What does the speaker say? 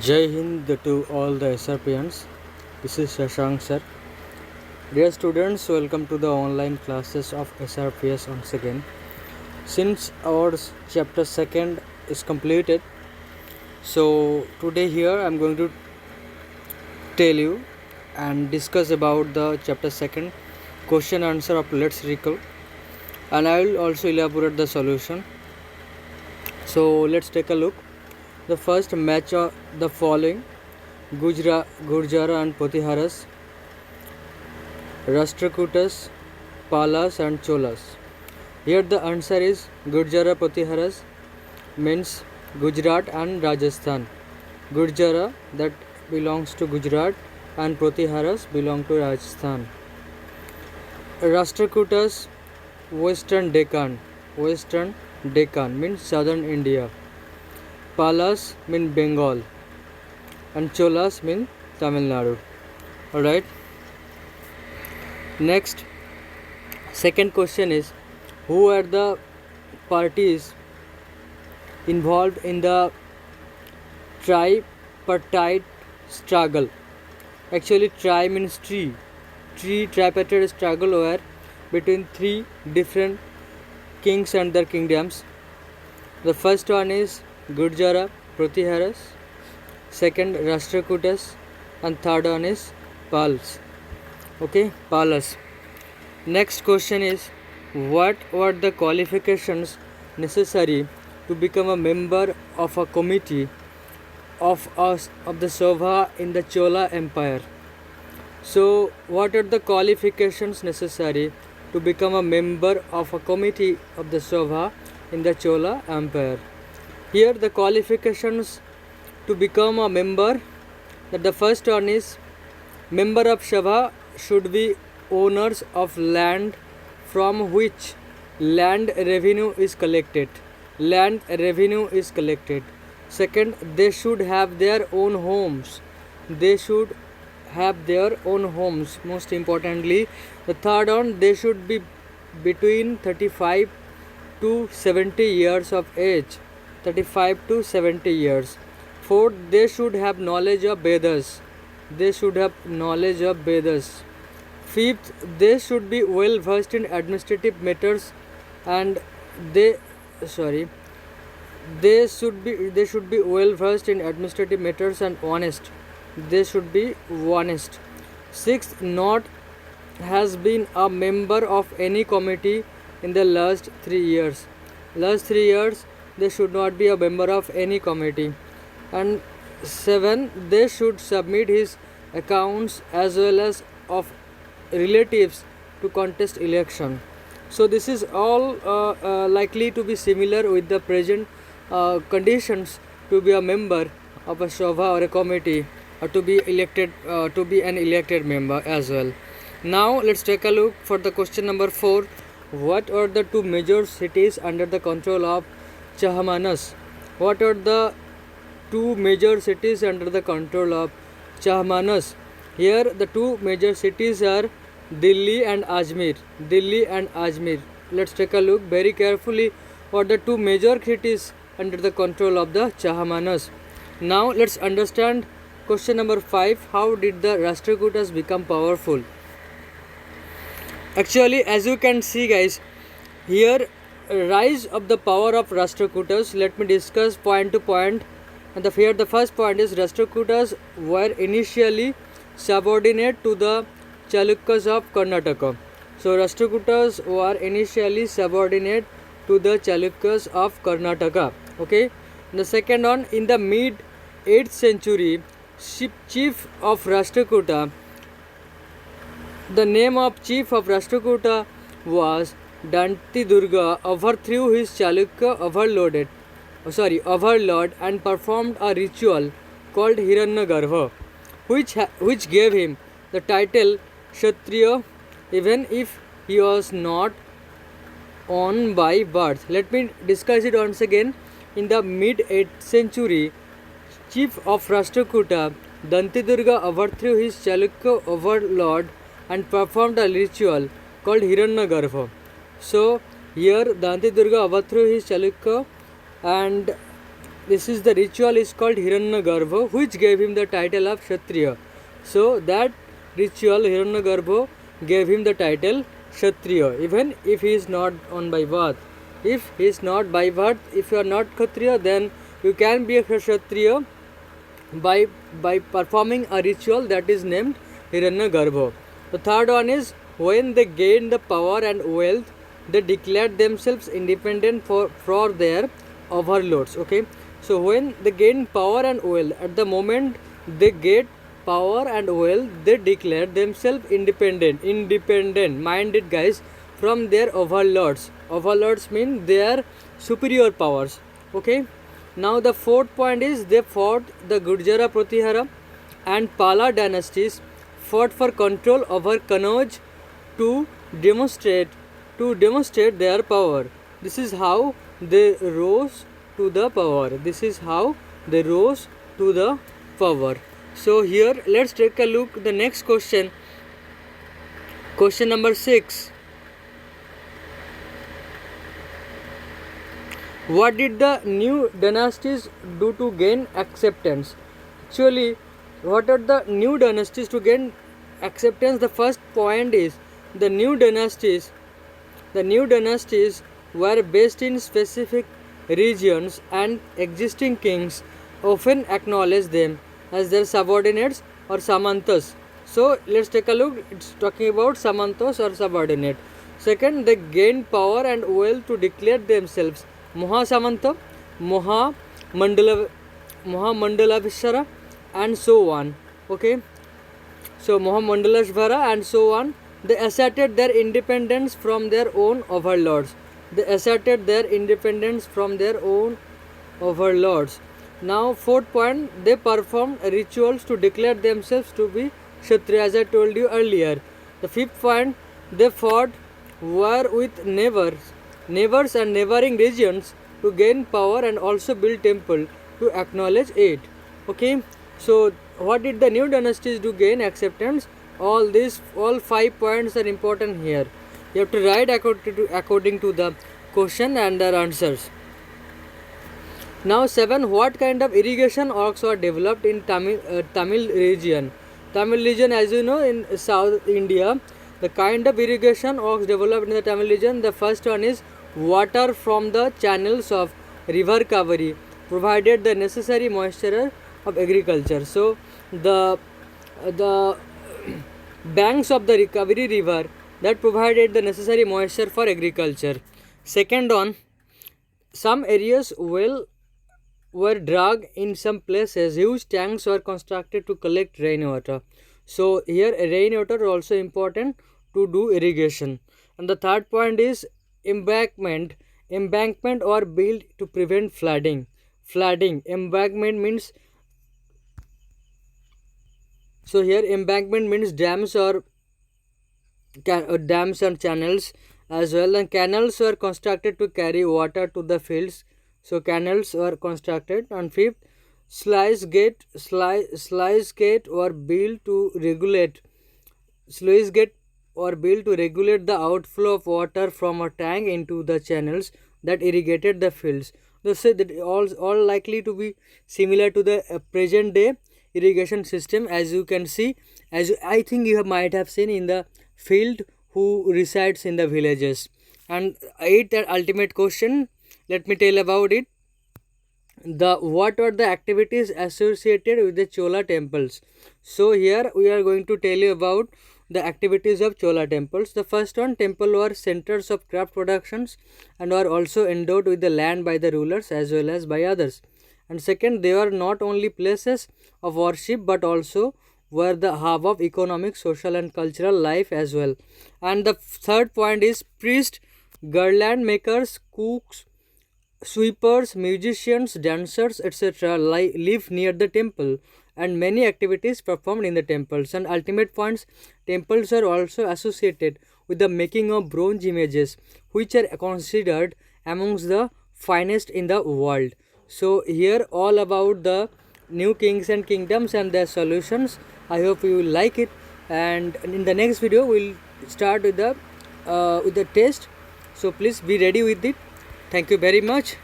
Jai Hind to all the SRPians. This is Shashank sir. Dear students, welcome to the online classes of SRPS once again. Since our chapter second is completed, so today here I am going to tell you and discuss about the chapter second question answer of Let's Recall, and I will also elaborate the solution. So let's take a look. The first match of the following: Gurjara and Potiharas, Rashtrakutas, Palas and Cholas. Here the answer is Gurjara Potiharas means Gujarat and Rajasthan. Gurjara that belongs to Gujarat and Potiharas belong to Rajasthan. Rashtrakutas Western Deccan means southern India. Palas mean Bengal and Cholas mean Tamil Nadu. Alright. Next, second question is, who are the parties involved in the tripartite struggle? Actually, tri means tree. Tripartite struggle were between three different kings and their kingdoms. The first one is Gurjara Pratiharas, second Rashtrakutas, and third one is Palas. Okay, Palas. Next question is, what were the qualifications necessary to become a member of a committee of the Sobha in the Chola Empire? So, what are the qualifications necessary to become a member of a committee of the Sobha in the Chola Empire? Here the qualifications to become a member, that the first one is, member of Sabha should be owners of land from which land revenue is collected. Second, they should have their own homes. Most importantly, the third one, they should be between 35 to 70 years of age. 35 to 70 years. Fourth, they should have knowledge of Vedas. Fifth, they should be well versed in administrative matters, and they should be well versed in administrative matters and honest. They should be honest. Sixth, not has been a member of any committee in the last 3 years. They should not be a member of any committee. And 7, they should submit his accounts as well as of relatives to contest election. So this is all likely to be similar with the present conditions to be a member of a Sobha or a committee, or to be elected, to be an elected member as well. Now let's take a look for the question number 4. What are the two major cities under the control of Chahmanas? What are the two major cities under the control of Chahmanas? Here the two major cities are Delhi and Ajmer. Let's take a look very carefully. What are the two major cities under the control of the Chahmanas? Now let's understand question number 5. How did the Rashtrakutas become powerful? Actually, as you can see guys, here rise of the power of Rashtrakutas. Let me discuss point to point. And the first point is, Rashtrakutas were initially subordinate to the Chalukyas of Karnataka. So Rashtrakutas were initially subordinate to the Chalukyas of Karnataka. Okay. And the second one, in the mid 8th century, chief of Rashtrakuta, the name of chief of Rashtrakuta was Danti Durga, overthrew his Chalukya overlord and performed a ritual called Hiranyagarbha, which gave him the title Kshatriya, even if he was not on by birth. Let me discuss it once again. In the mid 8th century, chief of Rashtrakuta, Danti Durga, overthrew his Chalukya overlord and performed a ritual called Hiranyagarbha. So here Danti Durga overthrew his Chalukya and this is the ritual is called Hiranyagarbha, which gave him the title of Kshatriya. So that ritual Hiranyagarbha gave him the title Kshatriya, even if he is not on by birth. If he is not by birth, if you are not Kshatriya, then you can be a Kshatriya by performing a ritual that is named Hiranyagarbha. The third one is when they gained the power and wealth, they declared themselves independent for their overlords. Okay, so when they gain power and wealth, at the moment they get power and wealth, they declare themselves independent minded guys from their overlords. Overlords mean their superior powers. Okay, now the fourth point is they fought the Gurjara, Pratihara and Pala dynasties, fought for control over Kannauj to demonstrate their power. This is how they rose to the power. This is how they rose to the power. So here let's take a look the next question. Question number 6. What did the new dynasties do to gain acceptance? Actually, what are the new dynasties to gain acceptance? The first point is the new dynasties were based in specific regions, and existing kings often acknowledge them as their subordinates or samantas. So let's take a look. It's talking about samantas or subordinate. Second, they gained power and wealth to declare themselves Mahasamanta, Mahamandalavishara and so on. Okay, so Mahamandalavishara and so on. They asserted their independence from their own overlords. Now, fourth point, they performed rituals to declare themselves to be Kshatriya, as I told you earlier. The fifth point, they fought war with neighbors and neighboring regions to gain power and also build temple to acknowledge it. Okay, so what did the new dynasties do gain acceptance? All 5 points are important here. You have to write according to the question and their answers. Now 7. What kind of irrigation works were developed in Tamil region? Tamil region, as you know, in South India, the kind of irrigation works developed in the Tamil region. The first one is water from the channels of river Kaveri provided the necessary moisture of agriculture. So the banks of the Kaveri river that provided the necessary moisture for agriculture. Second one, some areas were dug in some places. Huge tanks were constructed to collect rainwater. So here rainwater is also important to do irrigation. And the third point is embankment or built to prevent flooding. Embankment means, so here embankment means dams and channels as well, and canals were constructed to carry water to the fields. So canals were constructed. And fifth, sluice gate were built to regulate the outflow of water from a tank into the channels that irrigated the fields. They say that all likely to be similar to the present day irrigation system, as you can see, I think you might have seen in the field who resides in the villages. And 8th and ultimate question, let me tell about it. What are the activities associated with the Chola temples? So here we are going to tell you about the activities of Chola temples. The first one, temple were centers of craft productions and were also endowed with the land by the rulers as well as by others. And second, they were not only places of worship but also were the hub of economic, social and cultural life as well. And the third point is priests, garland makers, cooks, sweepers, musicians, dancers, etc. live near the temple, and many activities performed in the temples. And ultimate points, temples are also associated with the making of bronze images, which are considered amongst the finest in the world. So here all about the new kings and kingdoms and their solutions. I hope you will like it, and in the next video we'll start with the test. So please be ready with it. Thank you very much.